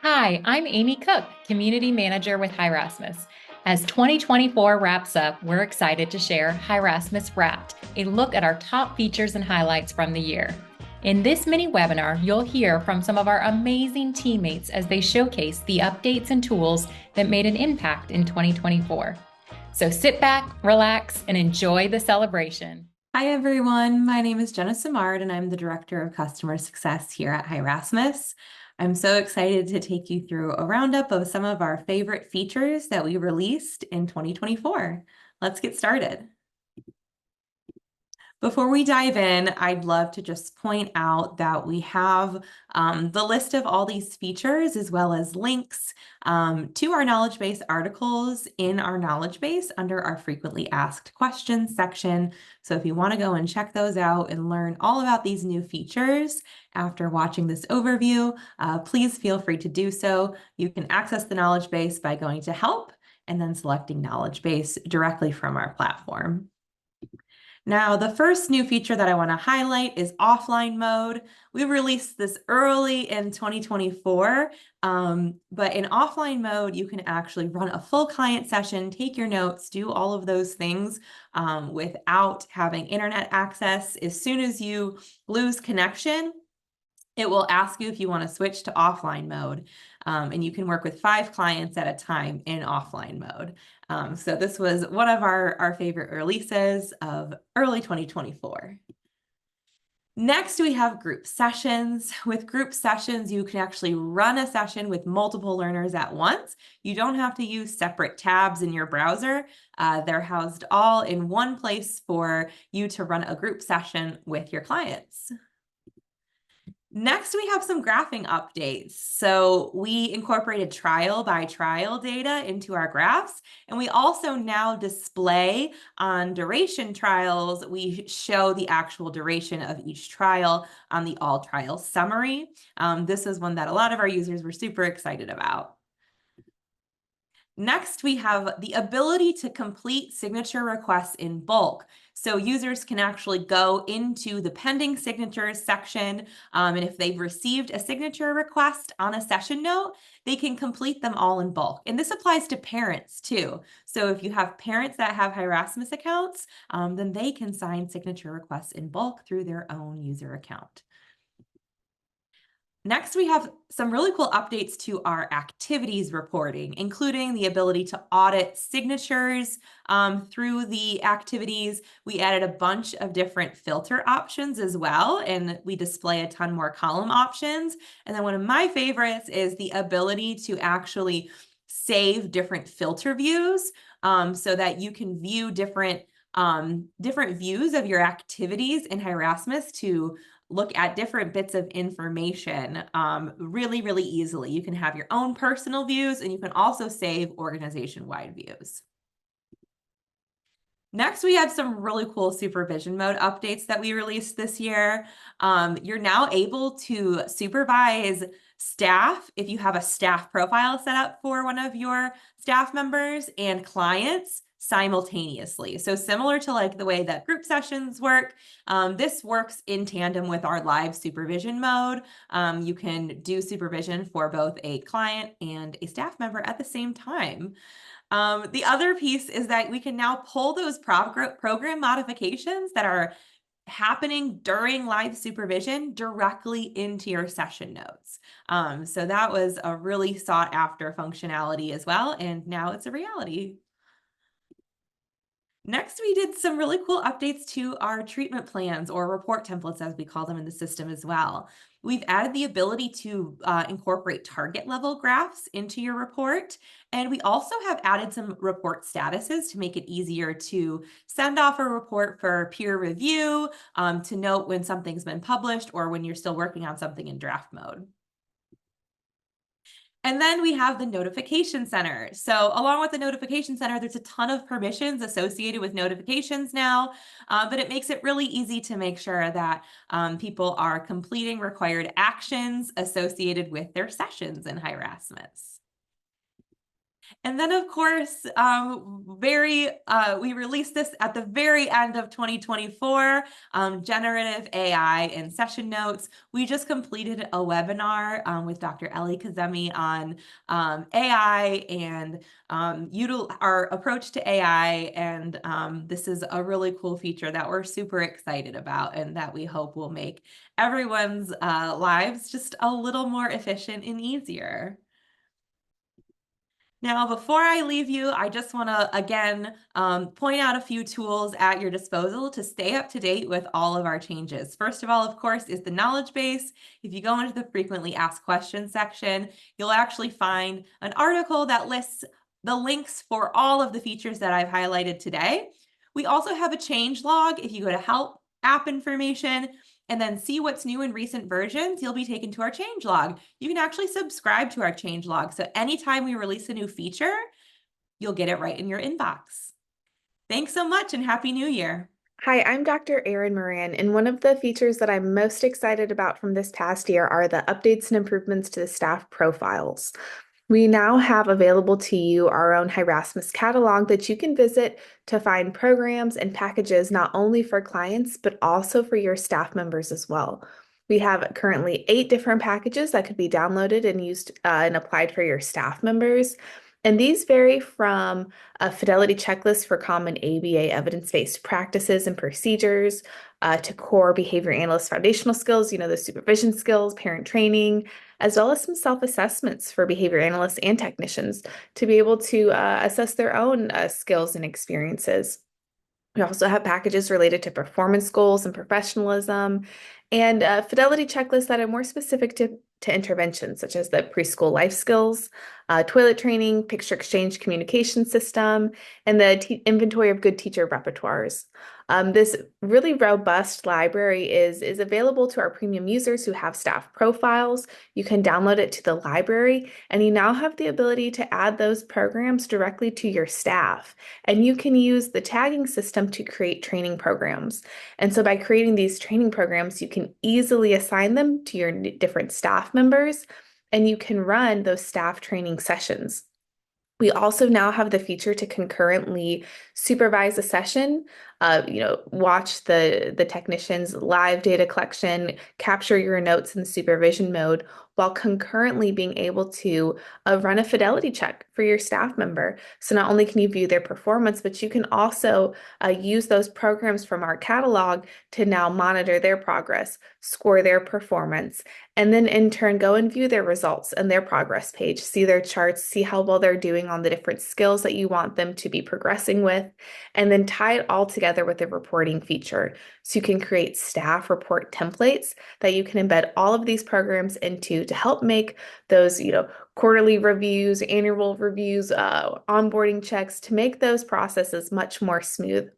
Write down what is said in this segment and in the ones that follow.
Hi, I'm Amy Cook, Community Manager with Rasmus. As 2024 wraps up, we're excited to share Rasmus Wrapped, a look at our top features and highlights from the year. In this mini webinar, you'll hear from some of our amazing teammates as they showcase the updates and tools that made an impact in 2024. So sit back, relax, and enjoy the celebration. Hi, everyone. My name is Jenna Simard, and I'm the Director of Customer Success here at Rasmus. I'm so excited to take you through a roundup of some of our favorite features that we released in 2024. Let's get started. Before we dive in, I'd love to just point out that we have the list of all these features as well as links to our knowledge base articles in our knowledge base under our frequently asked questions section. So if you want to go and check those out and learn all about these new features after watching this overview, please feel free to do so. You can access the knowledge base by going to Help and then selecting Knowledge Base directly from our platform. Now, the first new feature that I want to highlight is offline mode. We released this early in 2024, but in offline mode, you can actually run a full client session, take your notes, do all of those things without having internet access. As soon as you lose connection, it will ask you if you want to switch to offline mode, and you can work with 5 clients at a time in offline mode. So this was one of our favorite releases of early 2024. Next, we have group sessions. With group sessions, you can actually run a session with multiple learners at once. You don't have to use separate tabs in your browser. They're housed all in one place for you to run a group session with your clients. Next, we have some graphing updates. So we incorporated trial by trial data into our graphs, and we also now display on duration trials, we show the actual duration of each trial on the all trial summary. This is one that a lot of our users were super excited about. Next, we have the ability to complete signature requests in bulk. So users can actually go into the pending signatures section, and if they've received a signature request on a session note, they can complete them all in bulk. And this applies to parents too. So if you have parents that have Rasmus accounts, then they can sign signature requests in bulk through their own user account. Next, we have some really cool updates to our activities reporting, including the ability to audit signatures through the activities. We added a bunch of different filter options as well, and we display a ton more column options. And then one of my favorites is the ability to actually save different filter views so that you can view different views of your activities in Rasmus to look at different bits of information really, really easily. You can have your own personal views, and you can also save organization-wide views. Next, we have some really cool supervision mode updates that we released this year. You're now able to supervise staff if you have a staff profile set up for one of your staff members and clients simultaneously. So similar to like the way that group sessions work, this works in tandem with our live supervision mode. You can do supervision for both a client and a staff member at the same time. The other piece is that we can now pull those program modifications that are happening during live supervision directly into your session notes. So that was a really sought after functionality as well, and now it's a reality. Next, we did some really cool updates to our treatment plans or report templates, as we call them in the system as well. We've added the ability to incorporate target level graphs into your report. And we also have added some report statuses to make it easier to send off a report for peer review, to note when something's been published or when you're still working on something in draft mode. And then we have the notification center. So along with the notification center, there's a ton of permissions associated with notifications now, but it makes it really easy to make sure that people are completing required actions associated with their sessions in Rasmus. And then, of course, we released this at the very end of 2024, generative AI in session notes. We just completed a webinar with Dr. Ellie Kazemi on AI and our approach to AI. And this is a really cool feature that we're super excited about and that we hope will make everyone's lives just a little more efficient and easier. Now, before I leave you, I just want to again point out a few tools at your disposal to stay up to date with all of our changes. First of all, of course, is the knowledge base. If you go into the frequently asked questions section, you'll actually find an article that lists the links for all of the features that I've highlighted today. We also have a change log. If you go to help, app information, and then see what's new in recent versions, you'll be taken to our change log. You can actually subscribe to our change log. So anytime we release a new feature, you'll get it right in your inbox. Thanks so much and Happy New Year. Hi, I'm Dr. Erin Moran, and one of the features that I'm most excited about from this past year are the updates and improvements to the staff profiles. We now have available to you our own Rasmus catalog that you can visit to find programs and packages not only for clients, but also for your staff members as well. We have currently 8 different packages that could be downloaded and used and applied for your staff members. And these vary from a fidelity checklist for common ABA evidence-based practices and procedures to core behavior analyst foundational skills, the supervision skills, parent training, as well as some self-assessments for behavior analysts and technicians to be able to assess their own skills and experiences. We also have packages related to performance goals and professionalism, and fidelity checklists that are more specific to interventions, such as the preschool life skills, toilet training, picture exchange communication system, and the inventory of good teacher repertoires. This really robust library is available to our premium users who have staff profiles. You can download it to the library, and you now have the ability to add those programs directly to your staff. And you can use the tagging system to create training programs. And so by creating these training programs, you can easily assign them to your different staff members, and you can run those staff training sessions. We also now have the feature to concurrently supervise a session, watch the technician's live data collection, capture your notes in the supervision mode, while concurrently being able to run a fidelity check for your staff member. So not only can you view their performance, but you can also use those programs from our catalog to now monitor their progress, score their performance, and then in turn go and view their results and their progress page, see their charts, see how well they're doing on the different skills that you want them to be progressing with, and then tie it all together with a reporting feature. So you can create staff report templates that you can embed all of these programs into to help make those, quarterly reviews, annual reviews, onboarding checks, to make those processes much more smooth.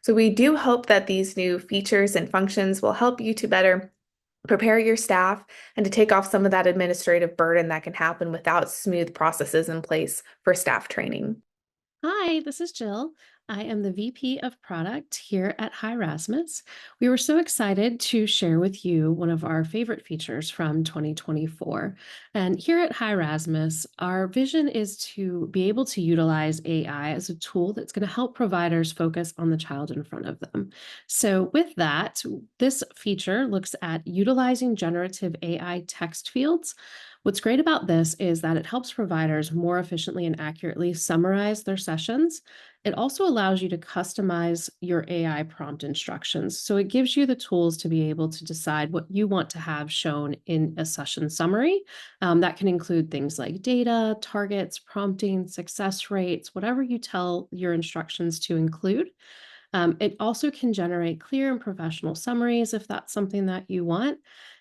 So we do hope that these new features and functions will help you to better prepare your staff and to take off some of that administrative burden that can happen without smooth processes in place for staff training. Hi, this is Jill. I am the VP of Product here at Rasmus. We were so excited to share with you one of our favorite features from 2024. And here at Rasmus, our vision is to be able to utilize AI as a tool that's going to help providers focus on the child in front of them. So with that, this feature looks at utilizing generative AI text fields. What's great about this is that it helps providers more efficiently and accurately summarize their sessions. It also allows you to customize your AI prompt instructions. So it gives you the tools to be able to decide what you want to have shown in a session summary. That can include things like data, targets, prompting, success rates, whatever you tell your instructions to include. It also can generate clear and professional summaries if that's something that you want.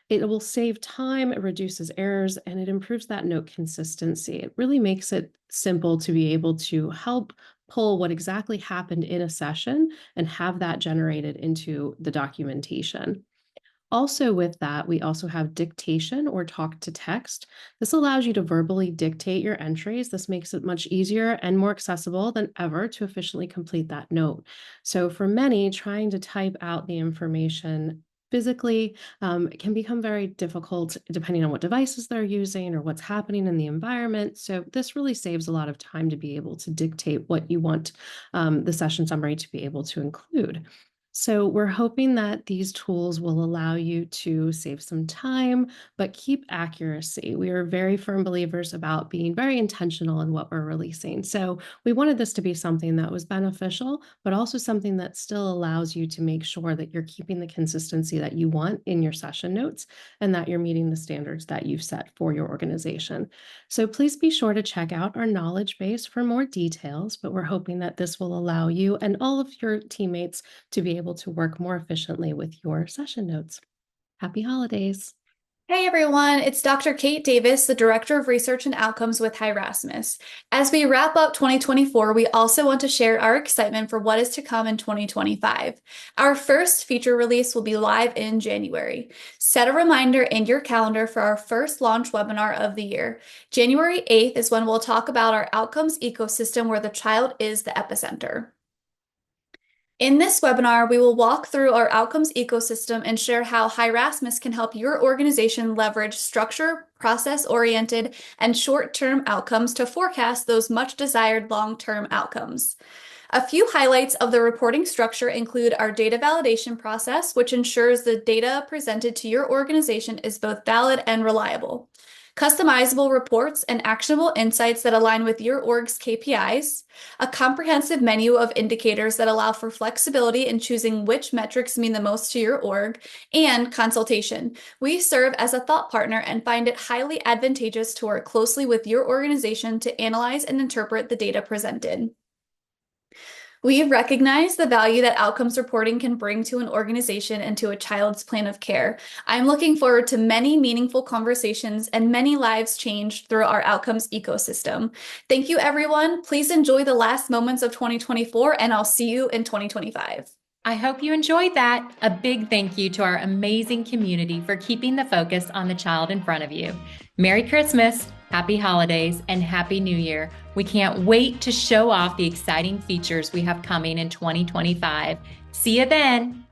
It will save time, it reduces errors, and it improves that note consistency. It really makes it simple to be able to help pull what exactly happened in a session and have that generated into the documentation. Also with that, we also have dictation or talk to text. This allows you to verbally dictate your entries. This makes it much easier and more accessible than ever to efficiently complete that note. So for many, trying to type out the information physically, it can become very difficult depending on what devices they're using or what's happening in the environment. So this really saves a lot of time to be able to dictate what you want the session summary to be able to include. So we're hoping that these tools will allow you to save some time, but keep accuracy. We are very firm believers about being very intentional in what we're releasing. So we wanted this to be something that was beneficial, but also something that still allows you to make sure that you're keeping the consistency that you want in your session notes and that you're meeting the standards that you've set for your organization. So please be sure to check out our knowledge base for more details, but we're hoping that this will allow you and all of your teammates to be able to work more efficiently with your session notes. Happy holidays. Hey everyone, it's Dr. Kate Davis, the Director of Research and Outcomes with Rasmus. As we wrap up 2024, we also want to share our excitement for what is to come in 2025. Our first feature release will be live in January. Set a reminder in your calendar for our first launch webinar of the year. January 8th is when we'll talk about our outcomes ecosystem where the child is the epicenter. In this webinar, we will walk through our outcomes ecosystem and share how Rasmus can help your organization leverage structure, process-oriented, and short-term outcomes to forecast those much-desired long-term outcomes. A few highlights of the reporting structure include our data validation process, which ensures the data presented to your organization is both valid and reliable. Customizable reports and actionable insights that align with your org's KPIs, a comprehensive menu of indicators that allow for flexibility in choosing which metrics mean the most to your org, and consultation. We serve as a thought partner and find it highly advantageous to work closely with your organization to analyze and interpret the data presented. We recognize the value that outcomes reporting can bring to an organization and to a child's plan of care. I'm looking forward to many meaningful conversations and many lives changed through our outcomes ecosystem. Thank you, everyone. Please enjoy the last moments of 2024, and I'll see you in 2025. I hope you enjoyed that. A big thank you to our amazing community for keeping the focus on the child in front of you. Merry Christmas, Happy Holidays, and Happy New Year. We can't wait to show off the exciting features we have coming in 2025. See you then.